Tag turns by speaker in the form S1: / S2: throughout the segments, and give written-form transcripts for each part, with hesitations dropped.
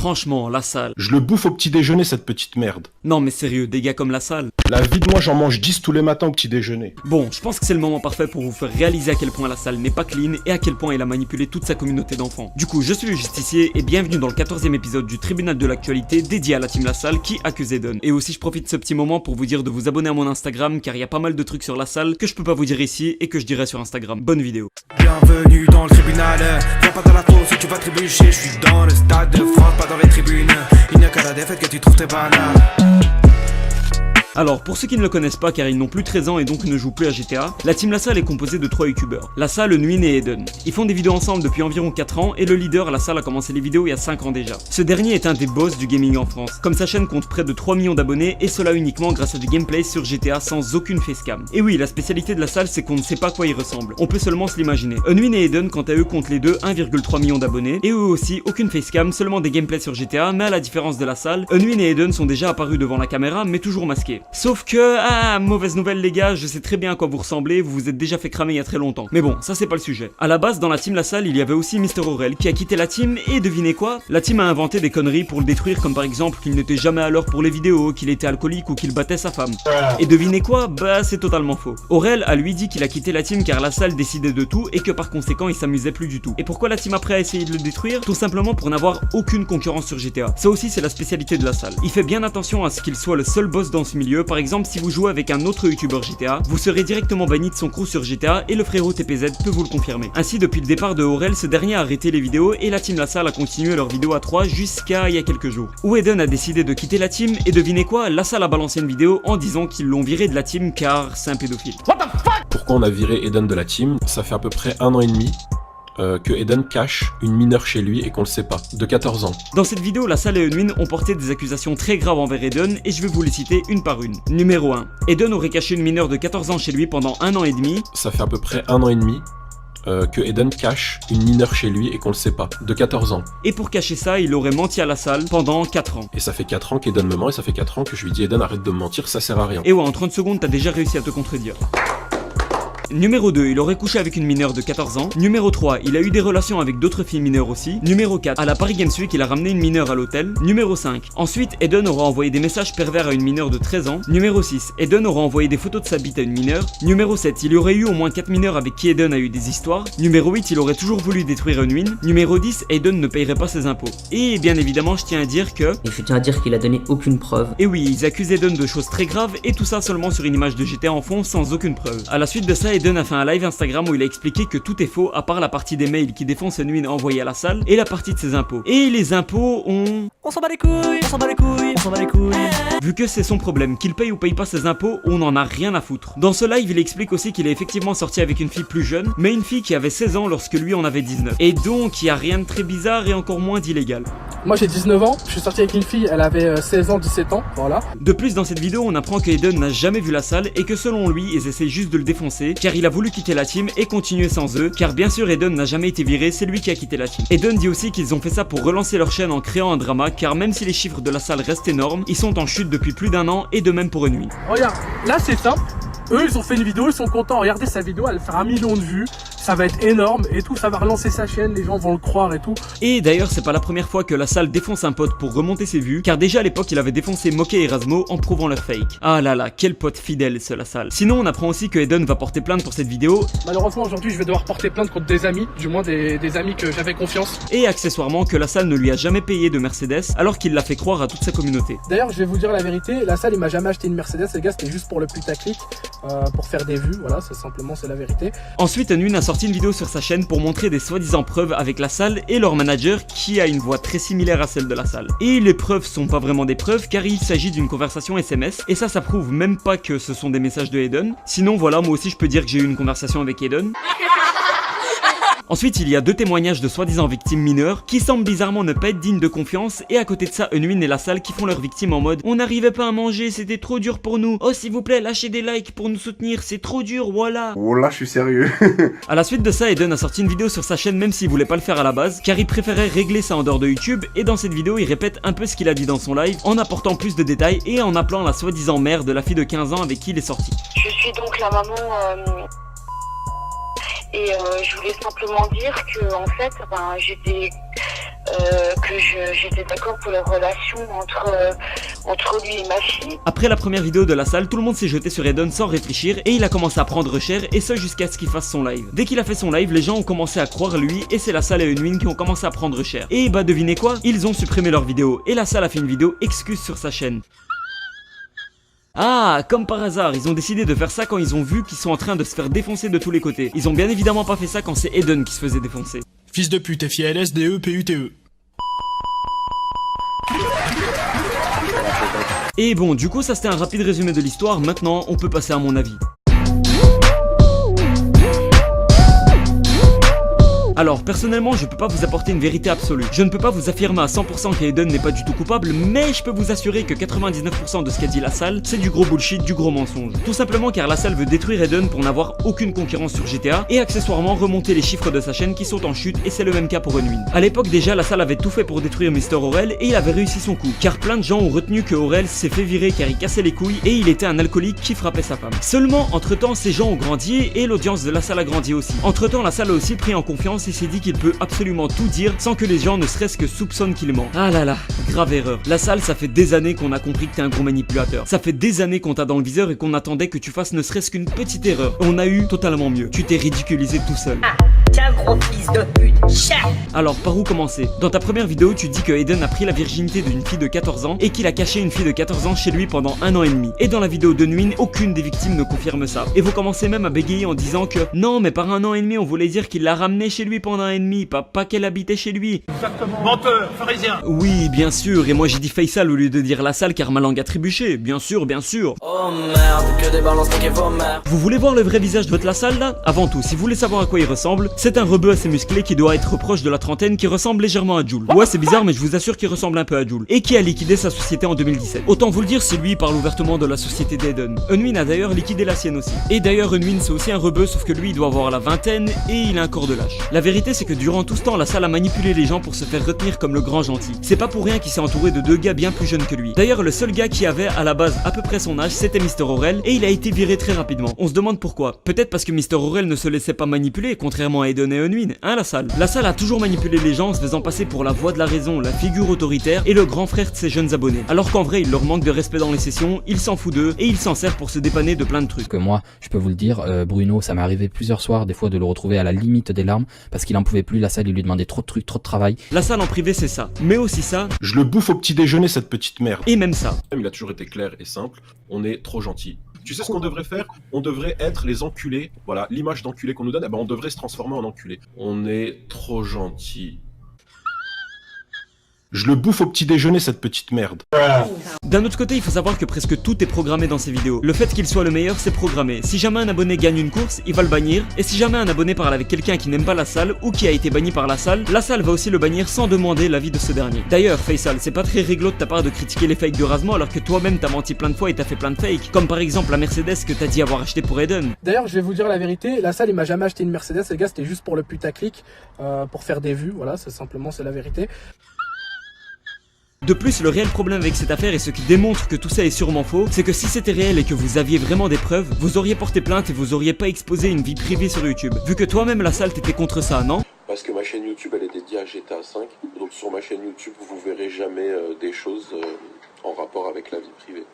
S1: franchement, la salle.
S2: Je le bouffe au petit déjeuner, cette petite merde.
S1: Non mais sérieux, des gars comme la salle.
S2: La vie de moi, j'en mange 10 tous les matins au petit déjeuner.
S1: Bon, je pense que c'est le moment parfait pour vous faire réaliser à quel point la salle n'est pas clean et à quel point il a manipulé toute sa communauté d'enfants. Du coup, je suis le justicier et bienvenue dans le 14e épisode du tribunal de l'actualité dédié à la team La Salle qui accuse Eden. Et aussi je profite de ce petit moment pour vous dire de vous abonner à mon Instagram car il y a pas mal de trucs sur la salle que je peux pas vous dire ici et que je dirai sur Instagram. Bonne vidéo.
S3: Bienvenue dans le tribunal, viens pas dans la fosse si tu vas trébucher, je suis dans le stade de France, pas dans les tribunes, il n'y a qu'à la défaite que tu trouves tes bananes.
S1: Alors, pour ceux qui ne le connaissent pas car ils n'ont plus 13 ans et donc ne jouent plus à GTA, la team La Salle est composée de 3 youtubeurs. La Salle, Nuin et Eden. Ils font des vidéos ensemble depuis environ 4 ans et le leader, La Salle, a commencé les vidéos il y a 5 ans déjà. Ce dernier est un des boss du gaming en France, comme sa chaîne compte près de 3 millions d'abonnés et cela uniquement grâce à du gameplay sur GTA sans aucune facecam. Et oui, la spécialité de La Salle c'est qu'on ne sait pas à quoi il ressemble, on peut seulement se l'imaginer. Nuin et Eden quant à eux comptent les deux 1,3 million d'abonnés et eux aussi aucune facecam, seulement des gameplays sur GTA, mais à la différence de La Salle, Nuin et Eden sont déjà apparus devant la caméra mais toujours masqués. Sauf que mauvaise nouvelle les gars, je sais très bien à quoi vous ressemblez, vous vous êtes déjà fait cramer il y a très longtemps. Mais bon, ça c'est pas le sujet. À la base, dans la team La Salle, il y avait aussi Mr Aurel qui a quitté la team et devinez quoi? La team a inventé des conneries pour le détruire, comme par exemple qu'il n'était jamais à l'heure pour les vidéos, qu'il était alcoolique ou qu'il battait sa femme. Et devinez quoi? Bah c'est totalement faux. Aurel a lui dit qu'il a quitté la team car La Salle décidait de tout et que par conséquent il s'amusait plus du tout. Et pourquoi la team après a essayé de le détruire? Tout simplement pour n'avoir aucune concurrence sur GTA. Ça aussi c'est la spécialité de La Salle. Il fait bien attention à ce qu'il soit le seul boss dans ce milieu. Par exemple, si vous jouez avec un autre youtubeur GTA, vous serez directement banni de son crew sur GTA et le frérot TPZ peut vous le confirmer. Ainsi, depuis le départ de Aurel, ce dernier a arrêté les vidéos et la team La Salle a continué leurs vidéos à 3 jusqu'à il y a quelques jours. Où Eden a décidé de quitter la team et devinez quoi? La Salle a balancé une vidéo en disant qu'ils l'ont viré de la team car c'est un pédophile.
S2: What the fuck? Pourquoi on a viré Eden de la team? Ça fait à peu près 1 an et demi. Que Eden cache une mineure chez lui et qu'on le sait pas, de 14 ans.
S1: Dans cette vidéo, La Salle et Nuin ont porté des accusations très graves envers Eden et je vais vous les citer une par une. Numéro 1. Eden aurait caché une mineure de 14 ans chez lui pendant 1 an et demi.
S2: Ça fait à peu près 1 an et demi. Que Eden cache une mineure chez lui et qu'on le sait pas, de 14 ans.
S1: Et pour cacher ça, il aurait menti à La Salle pendant 4 ans.
S2: Et ça fait 4 ans qu'Eden me ment et ça fait 4 ans que je lui dis Eden arrête de me mentir, ça sert à rien.
S1: Et ouais, en 30 secondes, t'as déjà réussi à te contredire. Numéro 2, il aurait couché avec une mineure de 14 ans. Numéro 3, il a eu des relations avec d'autres filles mineures aussi. Numéro 4, à la Paris Games Week, il a ramené une mineure à l'hôtel. Numéro 5, ensuite Eden aura envoyé des messages pervers à une mineure de 13 ans. Numéro 6, Eden aura envoyé des photos de sa bite à une mineure. Numéro 7, il y aurait eu au moins 4 mineurs avec qui Eden a eu des histoires. Numéro 8, il aurait toujours voulu détruire Nuin. Numéro 10, Eden ne payerait pas ses impôts. Et bien évidemment, je tiens à dire qu'il a donné aucune preuve. Et oui, ils accusent Eden de choses très graves et tout ça seulement sur une image de GTA en fond sans aucune preuve. À la suite de ça, Eden a fait un live Instagram où il a expliqué que tout est faux à part la partie des mails qui défend Nuin envoyé à La Salle et la partie de ses impôts. Et les impôts ont... On s'en bat les couilles, on s'en bat les couilles, on s'en bat les couilles. Vu que c'est son problème, qu'il paye ou paye pas ses impôts, on en a rien à foutre. Dans ce live, il explique aussi qu'il est effectivement sorti avec une fille plus jeune, mais une fille qui avait 16 ans lorsque lui en avait 19. Et donc, il y a rien de très bizarre et encore moins d'illégal.
S4: Moi j'ai 19 ans, je suis sorti avec une fille, elle avait 16 ans, 17 ans, voilà.
S1: De plus, dans cette vidéo, on apprend que Eden n'a jamais vu La Salle et que selon lui, ils essaient juste de le défoncer car il a voulu quitter la team et continuer sans eux, car bien sûr Eden n'a jamais été viré, c'est lui qui a quitté la team. Eden dit aussi qu'ils ont fait ça pour relancer leur chaîne en créant un drama, car même si les chiffres de La Salle restent énormes, ils sont en chute depuis plus d'1 an et de même pour Nuin.
S4: Regarde, là c'est simple, eux ils ont fait une vidéo, ils sont contents, regardez sa vidéo, elle va faire 1 million de vues, ça va être énorme et tout, ça va relancer sa chaîne, les gens vont le croire et tout.
S1: Et d'ailleurs c'est pas la première fois que La Salle défonce un pote pour remonter ses vues, car déjà à l'époque il avait défoncé Moquet et Erasmo en prouvant leur fake. Ah là là, quel pote fidèle ce La Salle. Sinon on apprend aussi que Eden va porter plainte pour cette vidéo.
S4: Malheureusement aujourd'hui je vais devoir porter plainte contre des amis, du moins des amis que j'avais confiance.
S1: Et accessoirement que La Salle ne lui a jamais payé de Mercedes alors qu'il l'a fait croire à toute sa communauté.
S4: D'ailleurs je vais vous dire la vérité, La Salle il m'a jamais acheté une Mercedes les gars, c'était juste pour le putaclic, pour faire des vues, voilà, c'est simplement, c'est la vérité.
S1: Ensuite Nuin a sorti une vidéo sur sa chaîne pour montrer des soi-disant preuves avec La Salle et leur manager qui a une voix très similaire à celle de La Salle. Et les preuves sont pas vraiment des preuves car il s'agit d'une conversation SMS et ça prouve même pas que ce sont des messages de Eden. Sinon voilà, moi aussi je peux dire que j'ai eu une conversation avec Eden. Ensuite, il y a 2 témoignages de soi-disant victimes mineures qui semblent bizarrement ne pas être dignes de confiance et à côté de ça, Nuin et La Salle qui font leurs victimes en mode on n'arrivait pas à manger, c'était trop dur pour nous. Oh s'il vous plaît, lâchez des likes pour nous soutenir, c'est trop dur, voilà.
S5: Oh là, je suis sérieux.
S1: À la suite de ça, Eden a sorti une vidéo sur sa chaîne même s'il voulait pas le faire à la base car il préférait régler ça en dehors de YouTube et dans cette vidéo, il répète un peu ce qu'il a dit dans son live en apportant plus de détails et en appelant la soi-disant mère de la fille de 15 ans avec qui il est sorti.
S6: Je suis donc la maman et je voulais simplement dire que en fait, j'ai des
S5: j'étais d'accord pour la relation entre lui et ma fille.
S1: Après la première vidéo de la salle, tout le monde s'est jeté sur Eden sans réfléchir et il a commencé à prendre cher, et ce jusqu'à ce qu'il fasse son live. Dès qu'il a fait son live, les gens ont commencé à croire lui et c'est la salle et Unwin qui ont commencé à prendre cher. Et bah devinez quoi, ils ont supprimé leur vidéo et la salle a fait une vidéo excuse sur sa chaîne. Ah, comme par hasard, ils ont décidé de faire ça quand ils ont vu qu'ils sont en train de se faire défoncer de tous les côtés. Ils ont bien évidemment pas fait ça quand c'est Eden qui se faisait défoncer.
S6: Fils de pute, FILSDE-PUTE.
S1: Et bon, du coup ça c'était un rapide résumé de l'histoire, maintenant on peut passer à mon avis. Alors personnellement je peux pas vous apporter une vérité absolue. Je ne peux pas vous affirmer à 100% qu'Eden n'est pas du tout coupable, mais je peux vous assurer que 99% de ce qu'a dit la salle, c'est du gros bullshit, du gros mensonge. Tout simplement car la salle veut détruire Eden pour n'avoir aucune concurrence sur GTA et accessoirement remonter les chiffres de sa chaîne qui sont en chute, et c'est le même cas pour Unwin. A l'époque déjà la salle avait tout fait pour détruire Mr. Aurel et il avait réussi son coup, car plein de gens ont retenu que Aurel s'est fait virer car il cassait les couilles et il était un alcoolique qui frappait sa femme. Seulement entre temps ces gens ont grandi et l'audience de la salle a grandi aussi. Entre temps la salle a aussi pris en confiance et s'est dit qu'il peut absolument tout dire sans que les gens ne serait-ce que soupçonnent qu'il ment. Ah là là, grave erreur. La salle, ça fait des années qu'on a compris que t'es un gros manipulateur. Ça fait des années qu'on t'a dans le viseur et qu'on attendait que tu fasses ne serait-ce qu'une petite erreur. On a eu totalement mieux. Tu t'es ridiculisé tout seul.
S7: Tiens gros fils de pute.
S1: Alors par où commencer? Dans ta première vidéo tu dis que Eden a pris la virginité d'une fille de 14 ans et qu'il a caché une fille de 14 ans chez lui pendant 1 an et demi. Et dans la vidéo de Unwin, aucune des victimes ne confirme ça. Et vous commencez même à bégayer en disant que non mais par 1 an et demi on voulait dire qu'il l'a ramenée chez lui pendant 1 an et demi, pas qu'elle habitait chez lui.
S6: Exactement. Menteur, pharisien.
S1: Oui bien sûr, et moi j'ai dit Faisal au lieu de dire la salle car ma langue a trébuché, bien sûr, bien sûr.
S7: Oh merde, que des balances niquées vos mères.
S1: Vous voulez voir le vrai visage de votre la salle là? Avant tout, si vous voulez savoir à quoi il ressemble, c'est un rebeu assez musclé qui doit être proche de la trentaine, qui ressemble légèrement à Jules. Ouais c'est bizarre mais je vous assure qu'il ressemble un peu à Jules. Et qui a liquidé sa société en 2017. Autant vous le dire si lui parle ouvertement de la société d'Eden. Unwin a d'ailleurs liquidé la sienne aussi. Et d'ailleurs Unwin c'est aussi un rebeu sauf que lui il doit avoir la vingtaine et il a un corps de lâche. La vérité c'est que durant tout ce temps la salle a manipulé les gens pour se faire retenir comme le grand gentil. C'est pas pour rien qu'il s'est entouré de 2 gars bien plus jeunes que lui. D'ailleurs le seul gars qui avait à la base à peu près son âge c'était Mr. Aurel et il a été viré très rapidement. On se demande pourquoi. Peut-être parce que Mr. Aurel ne se laissait pas manipuler contrairement à Eden et Unwin, hein la salle. La salle a toujours manipulé les gens en se faisant passer pour la voix de la raison, la figure autoritaire et le grand frère de ses jeunes abonnés. Alors qu'en vrai il leur manque de respect dans les sessions, il s'en fout d'eux et il s'en sert pour se dépanner de plein de trucs.
S8: Que moi, je peux vous le dire, Bruno, ça m'est arrivé plusieurs soirs des fois de le retrouver à la limite des larmes parce qu'il en pouvait plus, la salle il lui demandait trop de trucs, trop de travail.
S1: La salle en privé c'est ça, mais aussi ça.
S2: Je le bouffe au petit déjeuner cette petite merde.
S1: Et même ça.
S2: Il a toujours été clair et simple, on est trop gentil. Tu sais ce qu'on devrait faire? On devrait être les enculés, voilà, l'image d'enculé qu'on nous donne, eh ben on devrait se transformer en enculé. On est trop gentil. Je le bouffe au petit déjeuner cette petite merde.
S1: D'un autre côté il faut savoir que presque tout est programmé dans ces vidéos. Le fait qu'il soit le meilleur c'est programmé. Si jamais un abonné gagne une course, il va le bannir. Et si jamais un abonné parle avec quelqu'un qui n'aime pas la salle ou qui a été banni par la salle va aussi le bannir sans demander l'avis de ce dernier. D'ailleurs Faisal, c'est pas très réglo de ta part de critiquer les fakes de Razmo alors que toi-même t'as menti plein de fois et t'as fait plein de fakes. Comme par exemple la Mercedes que t'as dit avoir acheté pour Eden.
S4: D'ailleurs, je vais vous dire la vérité, la salle il m'a jamais acheté une Mercedes, les gars, c'était juste pour le putaclic, pour faire des vues, voilà, c'est simplement, c'est la vérité.
S1: De plus, le réel problème avec cette affaire et ce qui démontre que tout ça est sûrement faux, c'est que si c'était réel et que vous aviez vraiment des preuves, vous auriez porté plainte et vous auriez pas exposé une vie privée sur YouTube. Vu que toi-même la salle t'étais contre ça, non?
S2: Parce que ma chaîne YouTube elle est dédiée à GTA 5, donc sur ma chaîne YouTube vous verrez jamais des choses en rapport avec la vie privée.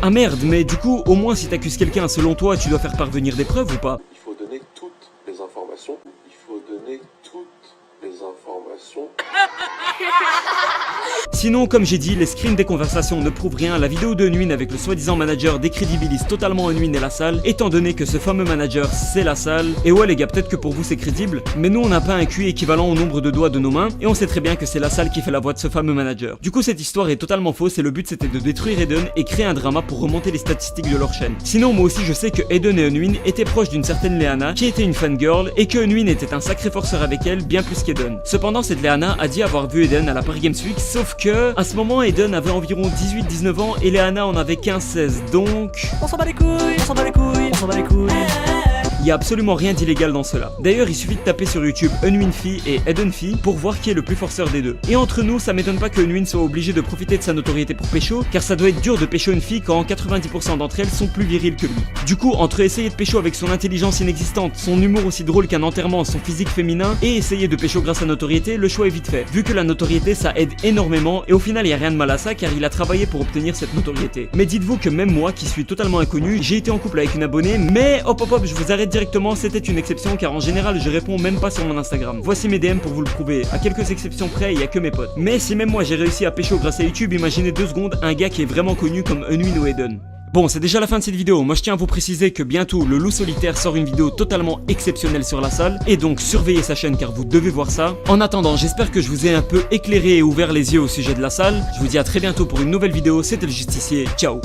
S1: Ah merde, mais du coup, au moins si t'accuses quelqu'un, selon toi, tu dois faire parvenir des preuves ou pas?
S2: Il faut donner toutes les informations, il faut donner toutes les informations.
S1: Sinon, comme j'ai dit, les screens des conversations ne prouvent rien, la vidéo de Unwin avec le soi-disant manager décrédibilise totalement Unwin et la salle, étant donné que ce fameux manager c'est la salle. Et ouais les gars, peut-être que pour vous c'est crédible, mais nous on n'a pas un QI équivalent au nombre de doigts de nos mains, et on sait très bien que c'est la salle qui fait la voix de ce fameux manager. Du coup cette histoire est totalement fausse et le but c'était de détruire Eden et créer un drama pour remonter les statistiques de leur chaîne. Sinon moi aussi je sais que Eden et Unwin étaient proches d'une certaine Leana, qui était une fangirl, et que Unwin était un sacré forceur avec elle, bien plus qu'Eden. Cependant cette Leana a dit avoir vu Eden à la Paris Games Week, sauf que à ce moment Eden avait environ 18-19 ans et Leana en avait 15-16, donc...
S7: On s'en bat les couilles, on s'en bat les couilles, on s'en bat les couilles.
S1: Il y a absolument rien d'illégal dans cela. D'ailleurs, il suffit de taper sur YouTube Unwinfy et Edenfy pour voir qui est le plus forceur des deux. Et entre nous, ça m'étonne pas que Unwin soit obligé de profiter de sa notoriété pour pécho, car ça doit être dur de pécho une fille quand 90% d'entre elles sont plus viriles que lui. Du coup, entre essayer de pécho avec son intelligence inexistante, son humour aussi drôle qu'un enterrement, son physique féminin, et essayer de pécho grâce à notoriété, le choix est vite fait. Vu que la notoriété ça aide énormément, et au final il y a rien de mal à ça car il a travaillé pour obtenir cette notoriété. Mais dites-vous que même moi qui suis totalement inconnu, j'ai été en couple avec une abonnée, mais hop, je vous arrête directement, c'était une exception car en général je réponds même pas sur mon Instagram. Voici mes DM pour vous le prouver, à quelques exceptions près, il y a que mes potes. Mais si même moi j'ai réussi à pécho grâce à YouTube, imaginez 2 secondes un gars qui est vraiment connu comme Unwin ou Eden. Bon, c'est déjà la fin de cette vidéo. Moi je tiens à vous préciser que bientôt le loup solitaire sort une vidéo totalement exceptionnelle sur la salle, et donc surveillez sa chaîne car vous devez voir ça. En attendant, j'espère que je vous ai un peu éclairé et ouvert les yeux au sujet de la salle. Je vous dis à très bientôt pour une nouvelle vidéo, c'était le Justicier, ciao.